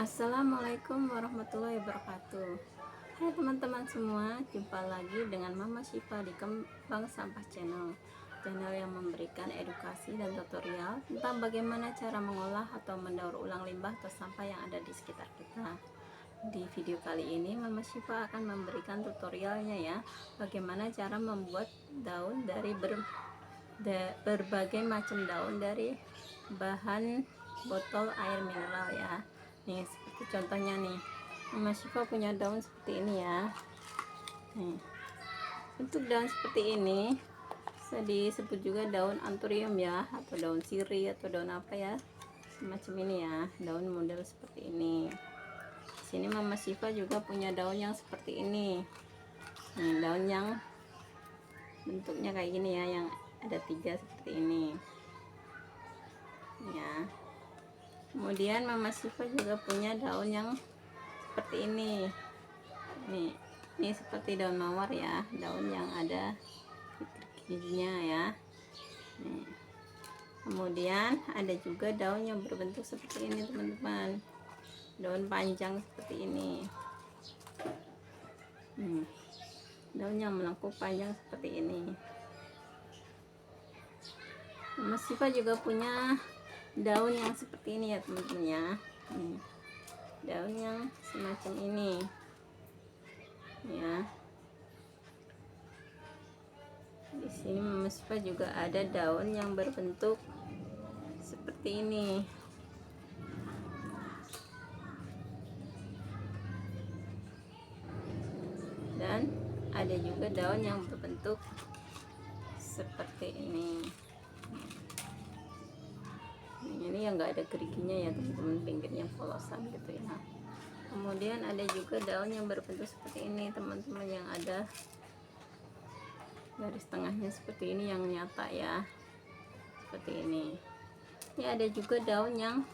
Assalamualaikum warahmatullahi wabarakatuh. Hai teman-teman semua, jumpa lagi dengan Mama Syifa di Kembang Sampah Channel yang memberikan edukasi dan tutorial tentang bagaimana cara mengolah atau mendaur ulang limbah atau sampah yang ada di sekitar kita. Di video kali ini Mama Syifa akan memberikan tutorialnya ya, bagaimana cara membuat daun dari berbagai macam daun dari bahan botol air mineral ya. Nih seperti contohnya nih, Mama Syifa punya daun seperti ini ya. Nih, untuk daun seperti ini bisa disebut juga daun anthurium ya, atau daun sirih atau daun apa ya, semacam ini ya, daun model seperti ini. Di sini Mama Syifa juga punya daun yang seperti ini. Nih, daun yang bentuknya kayak gini ya, yang ada 3 seperti ini ya. Kemudian Mama Syifa juga punya daun yang seperti ini. Ini seperti daun mawar ya, daun yang ada giginya ya. Nih. Kemudian ada juga daun yang berbentuk seperti ini teman-teman, daun panjang seperti ini. Daun yang melengkung panjang seperti ini. Mama Syifa juga punya daun yang seperti ini ya teman-teman ya. Daun yang semacam ini ya. Di sini Mama Syifa juga ada daun yang berbentuk seperti ini. Dan ada juga daun yang berbentuk seperti ini. Ini yang enggak ada geriginya ya teman-teman, pinggirnya polosan gitu ya. Kemudian ada juga daun yang berbentuk seperti ini teman-teman, yang ada garis tengahnya seperti ini yang nyata ya, seperti ini. Ini ada juga daun yang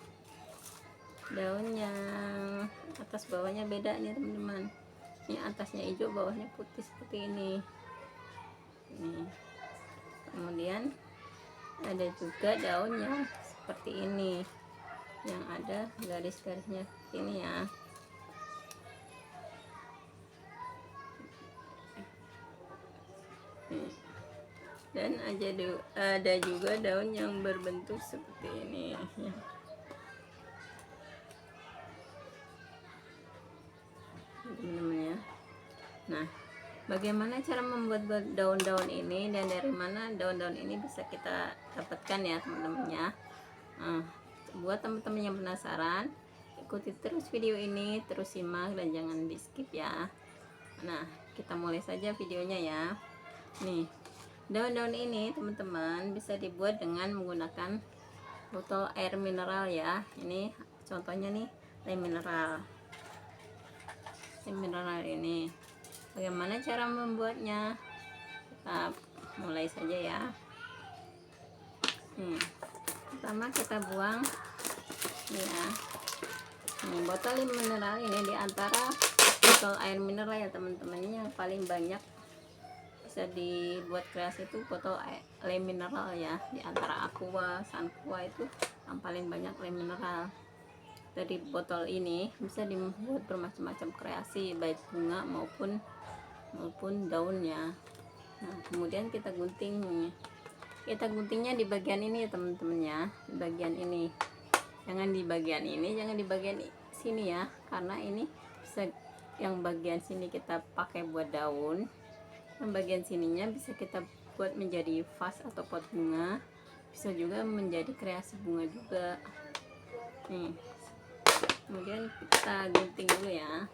atas bawahnya beda nih teman-teman. Ini atasnya hijau, bawahnya putih seperti ini. Kemudian ada juga daun yang seperti ini, yang ada garis-garisnya seperti ini ya. Dan ada juga daun yang berbentuk seperti ini ya. Teman-teman ya. Nah, bagaimana cara membuat daun-daun ini dan dari mana daun-daun ini bisa kita dapatkan ya teman-teman ya. Buat teman-teman yang penasaran, ikuti terus video ini, terus simak dan jangan di skip ya. Nah, kita mulai saja videonya ya. Nih, daun-daun ini teman-teman bisa dibuat dengan menggunakan botol air mineral ya. Ini contohnya nih, air mineral. Air mineral ini. Bagaimana cara membuatnya? Kita mulai saja ya. Pertama kita buang ya. Botol mineral ini diantara botol air mineral ya teman-teman, yang paling banyak bisa dibuat kreasi itu botol air mineral ya. Diantara aqua, sunqua itu yang paling banyak air mineral. Dari botol ini bisa dibuat bermacam-macam kreasi, baik bunga maupun daunnya. Nah, kemudian kita gunting nih. Kita guntingnya di bagian ini ya teman-teman ya, di bagian ini. Jangan di bagian ini, jangan di bagian sini ya, karena ini bisa yang bagian sini kita pakai buat daun, yang bagian sininya bisa kita buat menjadi vas atau pot bunga, bisa juga menjadi kreasi bunga juga. Nih. Kemudian kita gunting dulu ya.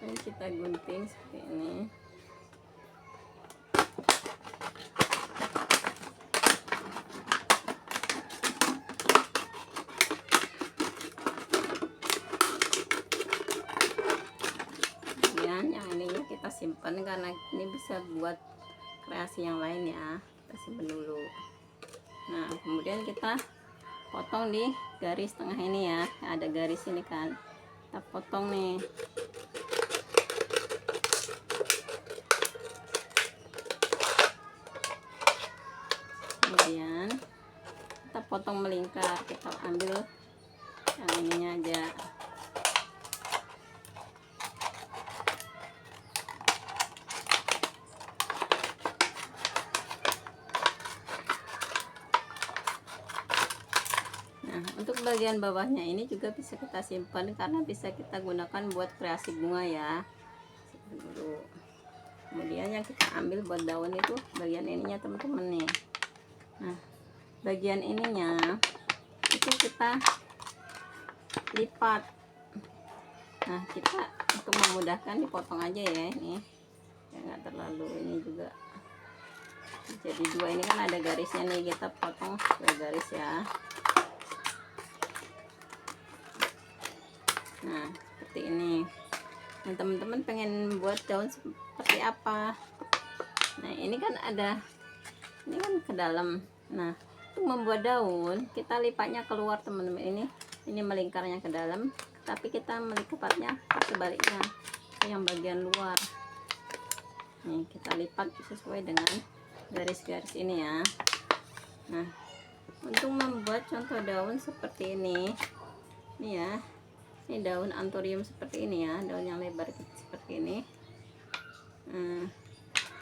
Dan kita gunting seperti ini. Kemudian yang ininya kita simpan karena ini bisa buat kreasi yang lain ya. Kita simpan dulu. Nah, kemudian kita potong di garis tengah ini ya. Ada garis ini kan. Kita potong nih. Kemudian kita potong melingkar, kita ambil yang ininya aja. Nah, untuk bagian bawahnya ini juga bisa kita simpan karena bisa kita gunakan buat kreasi bunga ya. Dulu. Kemudian yang kita ambil buat daun itu bagian ininya teman-teman nih. Nah, bagian ininya itu kita lipat. Nah, kita untuk memudahkan dipotong aja ya ini. Ya nggak terlalu ini juga. Jadi dua ini kan ada garisnya nih, kita potong dua garis ya. Nah, seperti ini. Nah, teman-teman pengen buat daun seperti apa? Nah, ini kan ada, ini kan ke dalam. Nah, untuk membuat daun kita lipatnya keluar teman-teman. Ini melingkarnya ke dalam, tapi kita melipatnya sebaliknya ke yang bagian luar. Nih, kita lipat sesuai dengan garis-garis ini ya. Nah, untuk membuat contoh daun seperti ini ya. Ini daun anthurium seperti ini ya, daun yang lebar seperti ini.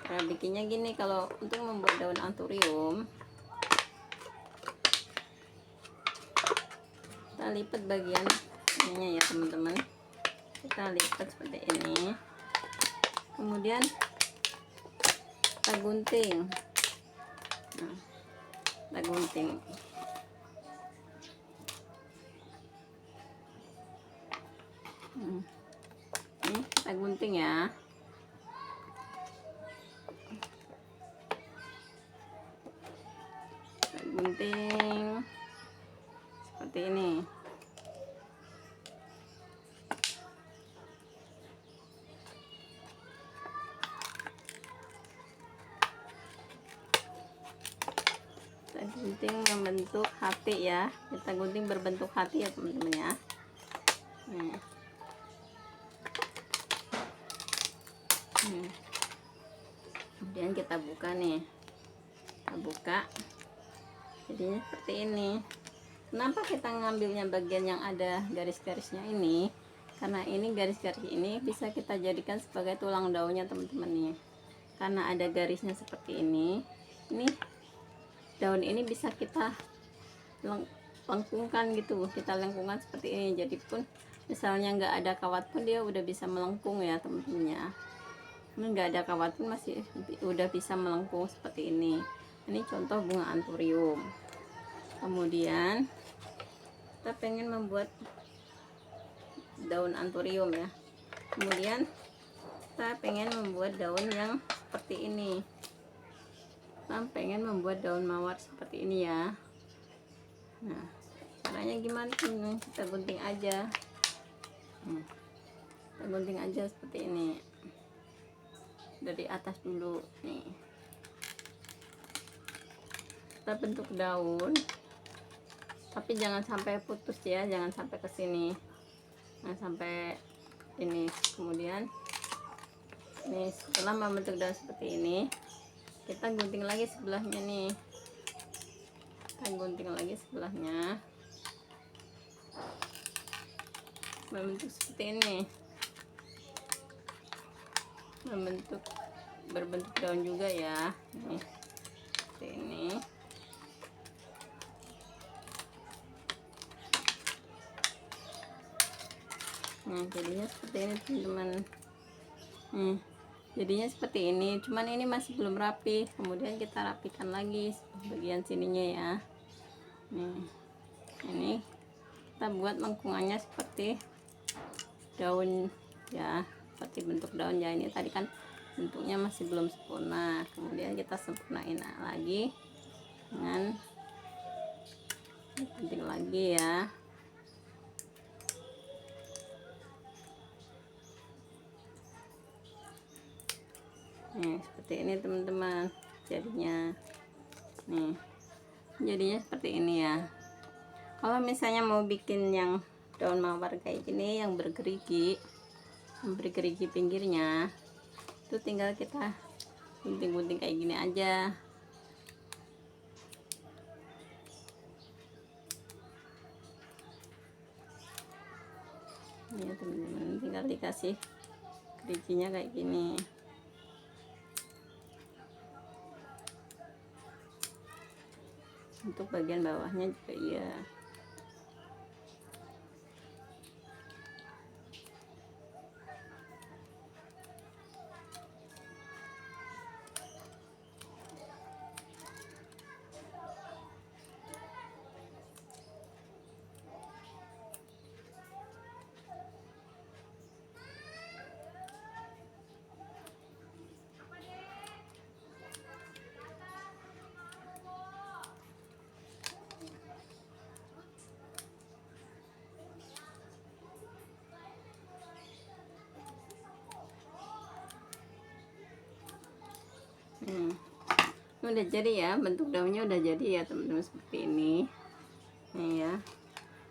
Cara bikinnya gini, kalau untuk membuat daun anthurium kita lipat bagian ininya ya teman-teman, kita lipat seperti ini, kemudian kita gunting. Nah, kita gunting. Ini kita gunting ya. Kita gunting seperti ini. Kita gunting membentuk hati ya. Kita gunting berbentuk hati ya teman-teman ya. Nih. Kemudian kita buka nih, kita buka, jadinya seperti ini. Kenapa kita ngambilnya bagian yang ada garis-garisnya ini? Karena ini garis-garis ini bisa kita jadikan sebagai tulang daunnya teman-teman nih. Karena ada garisnya seperti ini daun ini bisa kita lengkungkan gitu, kita lengkungkan seperti ini. Jadi pun misalnya nggak ada kawat pun dia udah bisa melengkung ya teman-teman ya. Nggak ada kawat pun masih udah bisa melengkung seperti ini. Ini contoh bunga anthurium. Kemudian kita pengen membuat daun anthurium ya. Kemudian kita pengen membuat daun yang seperti ini. Kita pengen membuat daun mawar seperti ini ya. Nah, caranya gimana? Kita gunting aja. Kita gunting aja seperti ini. Dari atas dulu nih, kita bentuk daun, tapi jangan sampai putus ya, jangan sampai ke sini, nah sampai ini. Kemudian ini setelah membentuk daun seperti ini, kita gunting lagi sebelahnya nih, kita gunting lagi sebelahnya membentuk seperti ini, berbentuk daun juga ya. Nih, seperti ini. Nah, jadinya seperti ini teman-teman. Jadinya seperti ini, cuman ini masih belum rapi. Kemudian kita rapikan lagi bagian sininya ya. Nih, ini kita buat lengkungannya seperti daun ya, seperti bentuk daun ya. Ini tadi kan bentuknya masih belum sempurna, kemudian kita sempurnain lagi dengan gunting lagi ya. Nih, seperti ini teman-teman jadinya. Nih, jadinya seperti ini ya. Kalau misalnya mau bikin yang daun mawar kayak gini yang bergerigi, pinggirnya, itu tinggal kita gunting-gunting kayak gini aja. ya teman-teman, tinggal dikasih kerincinya kayak gini. Untuk bagian bawahnya juga ya. Ini udah jadi ya, bentuk daunnya udah jadi ya teman-teman, seperti ini. Nih ya,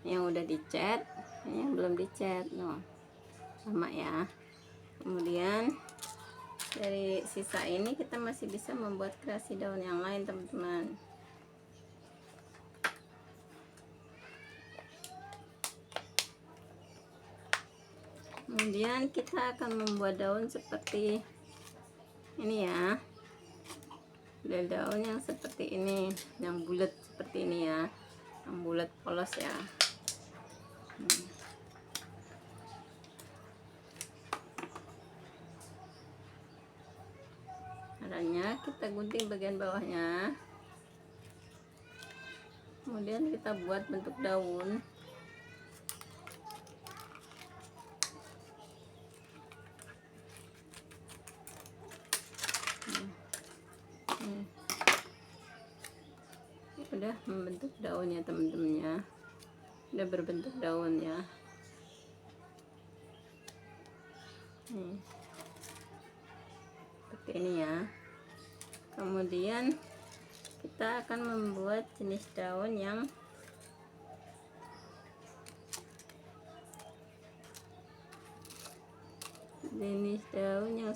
yang udah dicat, yang belum dicat, no, sama ya. Kemudian dari sisa ini kita masih bisa membuat kreasi daun yang lain teman-teman. Kemudian kita akan membuat daun seperti ini ya. Ada daun yang seperti ini, yang bulat seperti ini ya, yang bulat polos ya. Caranya kita gunting bagian bawahnya, kemudian kita buat bentuk daun. Udah membentuk daun ya teman-temannya, udah berbentuk daun ya. Seperti ini ya. Kemudian kita akan membuat jenis daun yang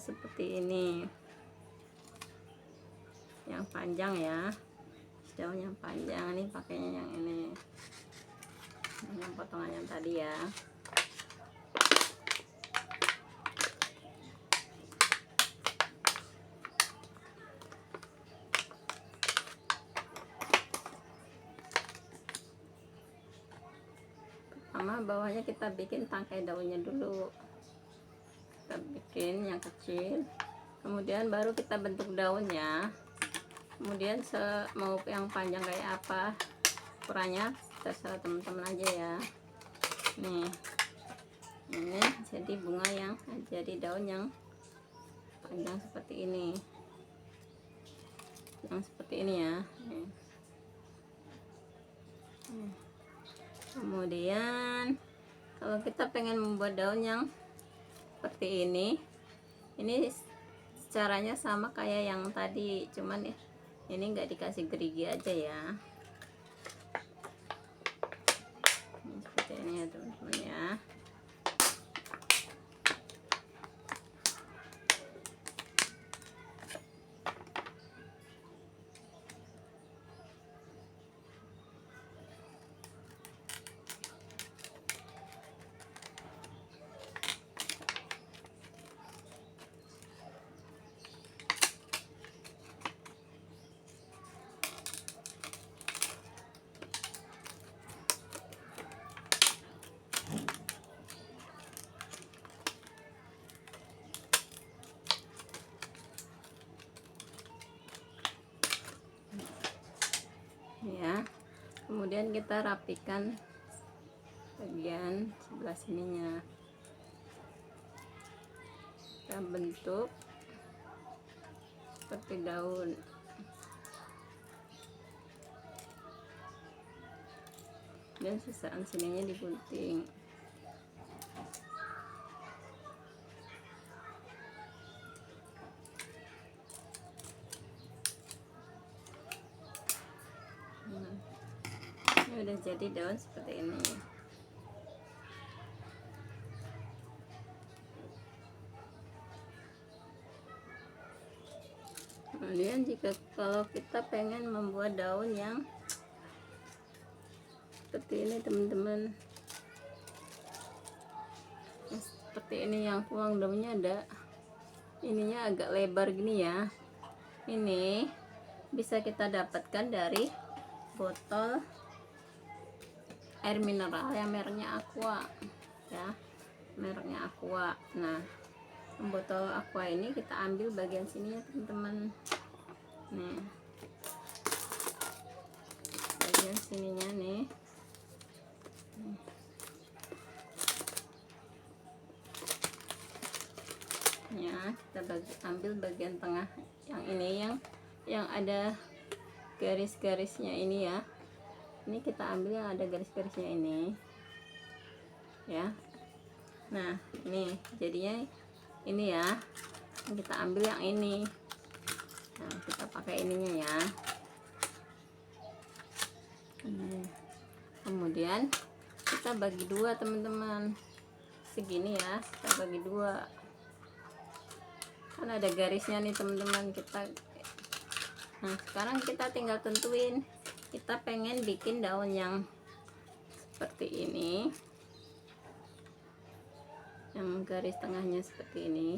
seperti ini, yang panjang ya. Daun yang panjang nih, pakainya yang ini, yang potongan yang tadi ya. Pertama bawahnya kita bikin tangkai daunnya dulu, kita bikin yang kecil, kemudian baru kita bentuk daunnya. Kemudian mau yang panjang kayak apa ukurannya terserah teman-teman aja ya. Nih, ini jadi bunga yang jadi daun yang panjang seperti ini, yang seperti ini ya. Nih. Kemudian kalau kita pengen membuat daun yang seperti ini caranya sama kayak yang tadi, cuman ini enggak dikasih gerigi aja ya. Seperti ini ya teman-teman ya. Ya, kemudian kita rapikan bagian sebelah sininya, kita bentuk seperti daun. Dan sisaan sininya digunting. Ini udah jadi daun seperti ini. Kemudian kalau kita pengen membuat daun yang seperti ini teman-teman, seperti ini. Yang tulang daunnya ada ininya agak lebar gini ya. Ini bisa kita dapatkan dari botol air mineral yang mereknya Aqua ya, mereknya Aqua. Nah, botol Aqua ini kita ambil bagian sini ya teman-teman. Nih, bagian sininya nih. Ya, kita ambil bagian tengah yang ini, yang ada garis-garisnya ini ya. Ini kita ambil yang ada garis-garisnya ini ya. Nah, ini jadinya ini ya, kita ambil yang ini. Nah, kita pakai ininya ya. Kemudian kita bagi dua teman-teman, segini ya, kita bagi dua. Kan ada garisnya nih teman-teman. Nah, sekarang kita tinggal tentuin, kita pengen bikin daun yang seperti ini, yang garis tengahnya seperti ini,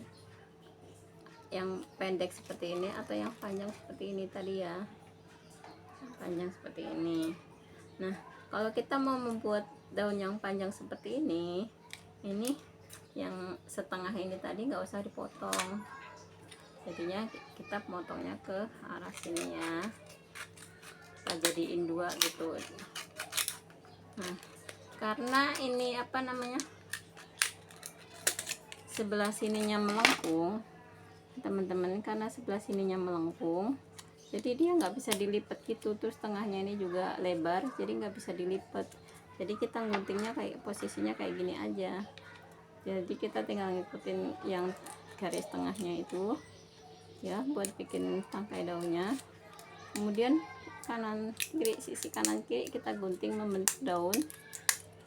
yang pendek seperti ini, atau yang panjang seperti ini tadi ya, yang panjang seperti ini. Nah, kalau kita mau membuat daun yang panjang seperti ini yang setengah ini tadi nggak usah dipotong, jadinya kita potongnya ke arah sini ya, kita jadiin dua gitu. Nah, karena ini apa namanya, sebelah sininya melengkung teman-teman, karena sebelah sininya melengkung, jadi dia nggak bisa dilipat gitu. Terus tengahnya ini juga lebar, jadi nggak bisa dilipat. Jadi kita guntingnya kayak posisinya kayak gini aja. Jadi kita tinggal ngikutin yang garis tengahnya itu ya, buat bikin tangkai daunnya. Kemudian kanan kiri, sisi kanan kiri kita gunting membentuk daun,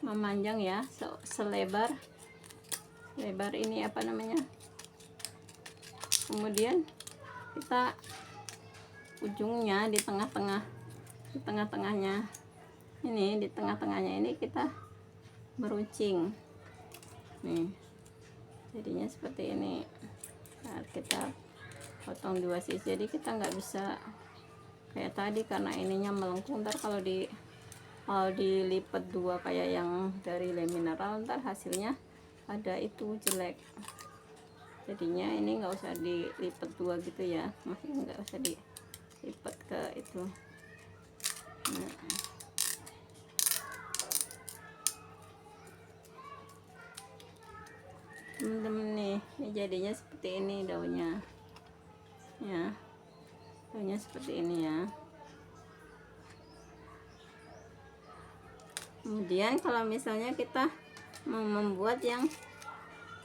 memanjang ya, selebar ini apa namanya. Kemudian kita ujungnya di tengah-tengahnya ini, di tengah-tengahnya ini kita meruncing nih, jadinya seperti ini. Nah, kita potong dua sisi, jadi kita nggak bisa kayak tadi karena ininya melengkung. Ntar kalau dilipat dua kayak yang dari lem mineral, ntar hasilnya ada itu jelek. Jadinya ini nggak usah dilipat dua gitu ya, maksudnya nggak usah dilipat ke itu. Nah, temen-temen nih, ini jadinya seperti ini daunnya ya, daunnya seperti ini ya. Kemudian kalau misalnya kita mau membuat yang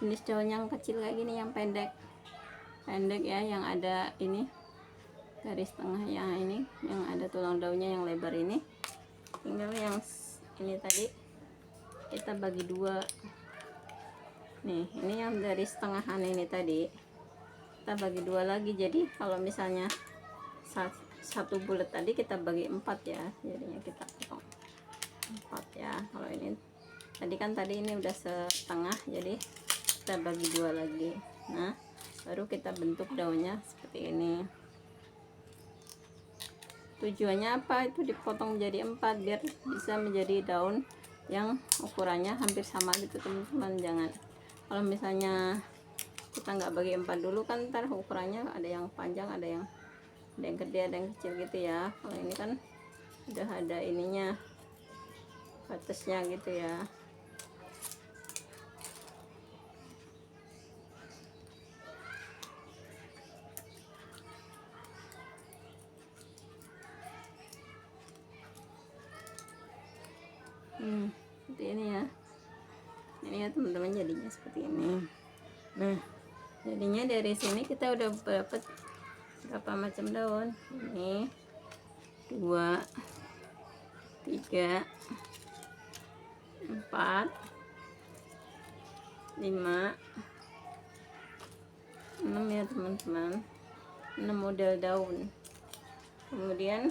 jenis daun yang kecil kayak gini, yang pendek ya, yang ada ini garis tengah yang ini, yang ada tulang daunnya yang lebar ini, tinggal yang ini tadi kita bagi dua nih. Ini yang garis tengahan ini tadi kita bagi dua lagi. Jadi kalau misalnya satu bulat tadi kita bagi 4 ya, jadinya kita potong 4 ya. Kalau ini tadi ini udah setengah, jadi kita bagi dua lagi. Nah, baru kita bentuk daunnya seperti ini. Tujuannya apa? Itu dipotong menjadi 4 biar bisa menjadi daun yang ukurannya hampir sama gitu teman-teman. Jangan, kalau misalnya kita nggak bagi 4 dulu kan ntar ukurannya ada yang panjang, ada yang gede, ada yang kecil gitu ya. Kalau ini kan udah ada ininya, batasnya gitu ya. Seperti ini ya. Ini ya teman-teman, jadinya seperti ini. Nah, jadinya dari sini kita udah dapat berapa macam daun. Ini 2, 3, 4, 5, 6 ya teman-teman, 6 model daun. Kemudian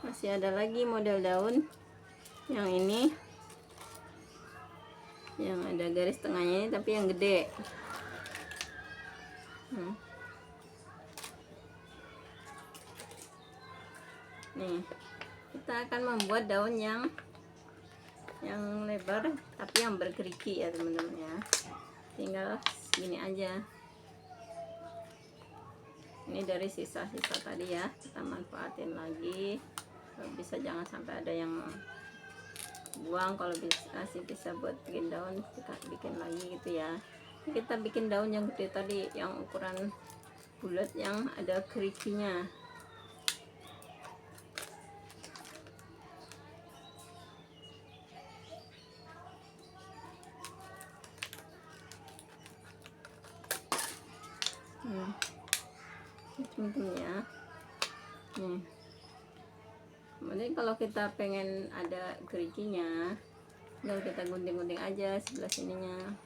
masih ada lagi model daun Yang ini yang ada garis tengahnya ini, tapi yang gede. Nih, kita akan membuat daun yang lebar tapi yang bergerigi ya teman-teman ya. Tinggal segini aja. Ini dari sisa-sisa tadi ya, kita manfaatin lagi. Kalau bisa jangan sampai ada yang buang, kalau bisa buat bikin daun kita bikin lagi gitu ya. Kita bikin daun yang gede tadi, yang ukuran bulat yang ada geriginya. Teman-teman ya. Kemudian kalau kita pengen ada geriginya, tinggal kita gunting-gunting aja sebelah sininya.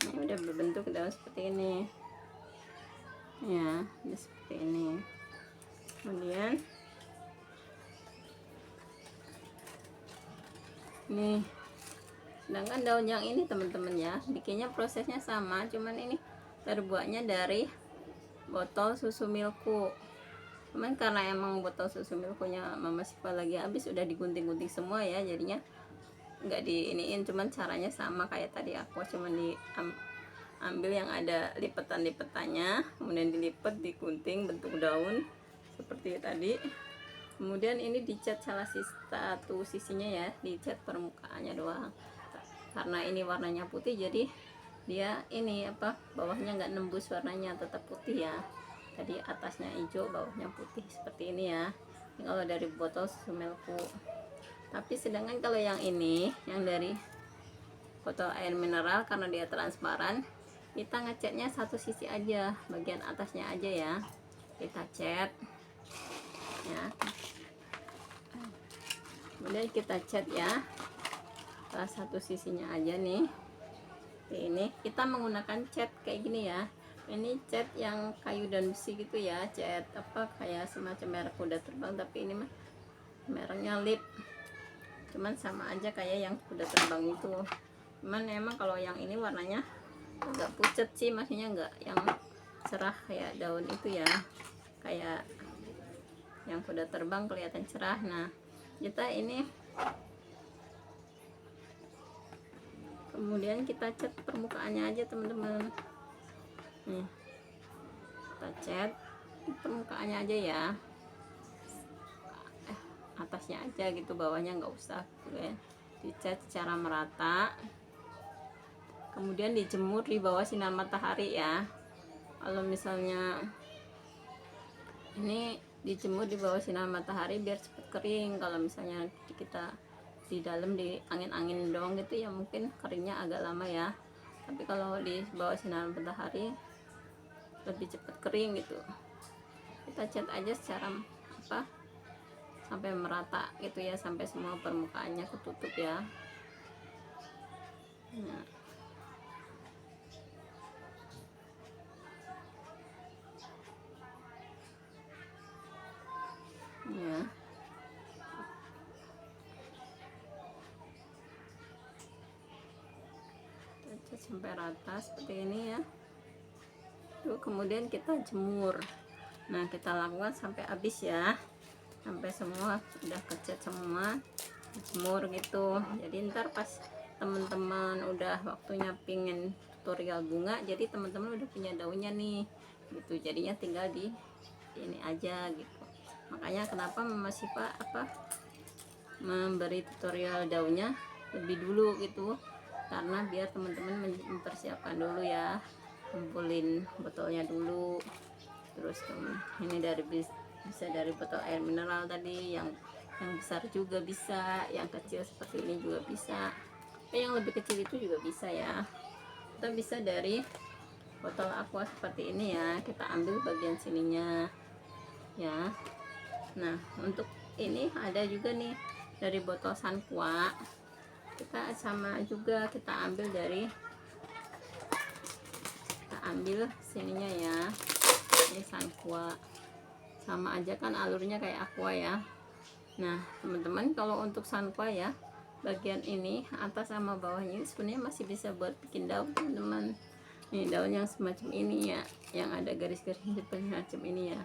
Ini udah berbentuk daun seperti ini ya, udah seperti ini. Kemudian nih, sedangkan daun yang ini teman-teman ya, bikinnya prosesnya sama, cuman ini terbuatnya dari botol susu Milku. Cuman karena emang botol susu Milkunya Mama Siva lagi habis, udah digunting-gunting semua ya, jadinya nggak diiniin. Cuman caranya sama kayak tadi, aku cuman diambil yang ada lipetan-lipetannya, kemudian dilipat, digunting bentuk daun seperti tadi. Kemudian ini dicat salah satu sisinya ya, dicat permukaannya doang. Karena ini warnanya putih, jadi dia ini apa, bawahnya nggak nembus warnanya, tetap putih ya. Tadi atasnya hijau, bawahnya putih seperti ini ya. Ini kalau dari botol susu Milku. Tapi sedangkan kalau yang ini, yang dari botol air mineral, karena dia transparan, kita ngecatnya satu sisi aja, bagian atasnya aja ya. Kita cat ya. Kemudian kita cat ya, salah satu sisinya aja nih. Ini kita menggunakan cat kayak gini ya. Ini cat yang kayu dan besi gitu ya, cat apa kayak semacam merek kuda terbang, tapi ini mah mereknya lip. Cuman sama aja kayak yang kuda terbang itu. Cuman emang kalau yang ini warnanya agak pucat sih, maksudnya enggak yang cerah kayak daun itu ya, kayak yang kuda terbang kelihatan cerah. Nah, kita ini kemudian kita cat permukaannya aja teman-teman. Nih, kita cat permukaannya aja ya, atasnya aja gitu, bawahnya nggak usah gitu ya. Dicat secara merata, kemudian dijemur di bawah sinar matahari ya. Kalau misalnya ini dijemur di bawah sinar matahari biar cepet kering. Kalau misalnya kita di dalam di angin-angin doang gitu ya, mungkin keringnya agak lama ya. Tapi kalau di bawah sinar matahari lebih cepat kering gitu. Kita cat aja secara apa, sampai merata gitu ya, sampai semua permukaannya ketutup ya. Nah, ya. Kita cat sampai rata seperti ini ya. Lalu kemudian kita jemur. Nah, kita lakukan sampai habis ya, sampai semua udah kecat semua, jemur gitu. Jadi ntar pas teman-teman udah waktunya pingin tutorial bunga, jadi teman-teman udah punya daunnya nih gitu, jadinya tinggal di ini aja gitu. Makanya kenapa Mama Siva apa memberi tutorial daunnya lebih dulu gitu, karena biar teman-teman mempersiapkan dulu ya, kumpulin botolnya dulu. Terus ini dari bisa dari botol air mineral tadi, yang besar juga bisa, yang kecil seperti ini juga bisa, yang lebih kecil itu juga bisa ya. Kita bisa dari botol aqua seperti ini ya, kita ambil bagian sininya ya. Nah, untuk ini ada juga nih dari botol Sanqua, kita sama juga, kita ambil sininya ya. Ini Sanqua, sama aja kan alurnya kayak aqua ya. Nah teman-teman, kalau untuk Sanqua ya, bagian ini atas sama bawahnya ini sebenarnya masih bisa buat bikin daun teman-teman. Nih daun yang semacam ini ya, yang ada garis-garis seperti macam ini ya.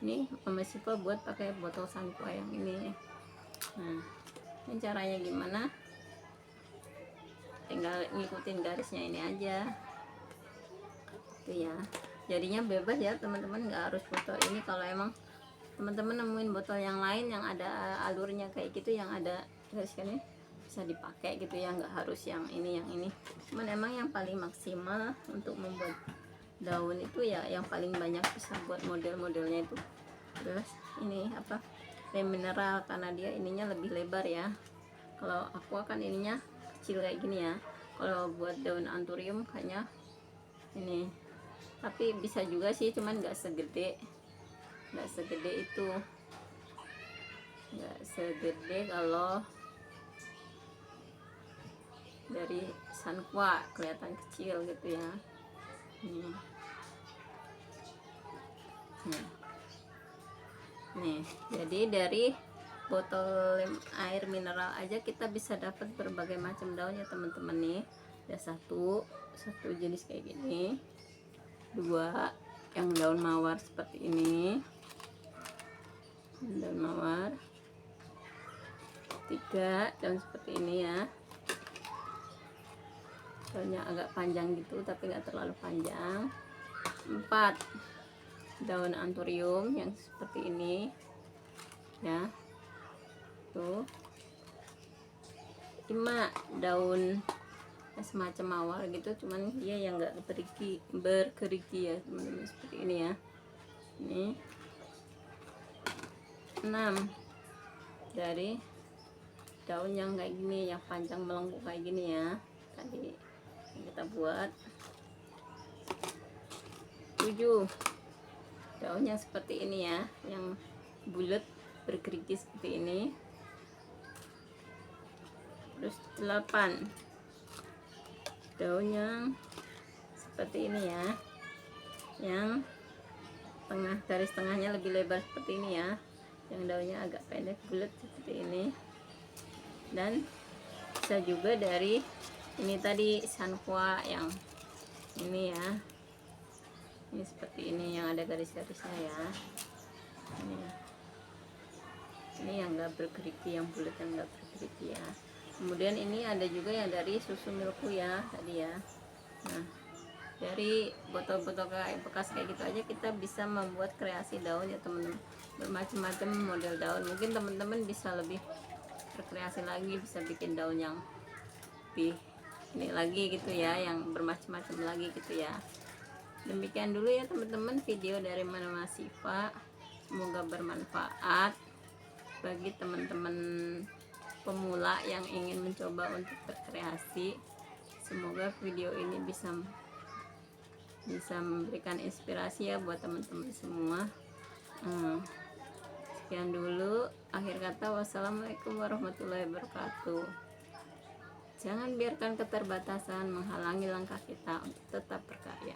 Ini Mama Siva buat pakai botol Sanqua yang ini. Nah, ini caranya gimana? Tinggal ngikutin garisnya ini aja. Itu ya. Jadinya bebas ya teman-teman, nggak harus botol ini. Kalau emang teman-teman nemuin botol yang lain yang ada alurnya kayak gitu, yang ada garis-garisnya, bisa dipakai gitu ya, nggak harus yang ini. Cuman emang yang paling maksimal untuk membuat daun itu ya, yang paling banyak bisa buat model-modelnya itu terus ini apa, lem mineral, karena dia ininya lebih lebar ya. Kalau aqua kan ininya kecil kayak gini ya. Kalau buat daun anthurium kayaknya ini, tapi bisa juga sih, cuman nggak segede itu, nggak segede kalau dari Sanqua, kelihatan kecil gitu ya. Nih, jadi dari botol air mineral aja kita bisa dapat berbagai macam daun ya teman-teman. Nih ada satu jenis kayak gini, dua yang daun mawar seperti ini, daun mawar, tiga daun seperti ini ya, daunnya agak panjang gitu tapi nggak terlalu panjang, empat daun anthurium yang seperti ini ya, tuh, lima daun semacam mawar gitu, cuman dia yang enggak berkeriki ya teman-teman, seperti ini ya. Ini 6 dari daun yang kayak gini, yang panjang melengkung kayak gini ya, tadi yang kita buat. 7 daun yang seperti ini ya, yang bulat berkeriki seperti ini. Terus 8 daun yang seperti ini ya, yang garis tengahnya lebih lebar seperti ini ya, yang daunnya agak pendek bulat seperti ini. Dan bisa juga dari ini tadi Sanqua yang ini ya, ini seperti ini yang ada garis-garisnya ya. Ini yang enggak berkeriki, yang bulat yang enggak berkeriki ya. Kemudian ini ada juga yang dari susu milku ya tadi ya. Nah, dari botol-botol bekas kayak gitu aja kita bisa membuat kreasi daun ya teman-teman, bermacam-macam model daun. Mungkin teman-teman bisa lebih berkreasi lagi, bisa bikin daun yang lebih ini lagi gitu ya, yang bermacam-macam lagi gitu ya. Demikian dulu ya teman-teman video dari Mama Siva, semoga bermanfaat bagi teman-teman pemula yang ingin mencoba untuk berkreasi. Semoga video ini bisa memberikan inspirasi ya buat teman-teman semua. Sekian dulu, akhir kata wassalamualaikum warahmatullahi wabarakatuh. Jangan biarkan keterbatasan menghalangi langkah kita untuk tetap berkarya.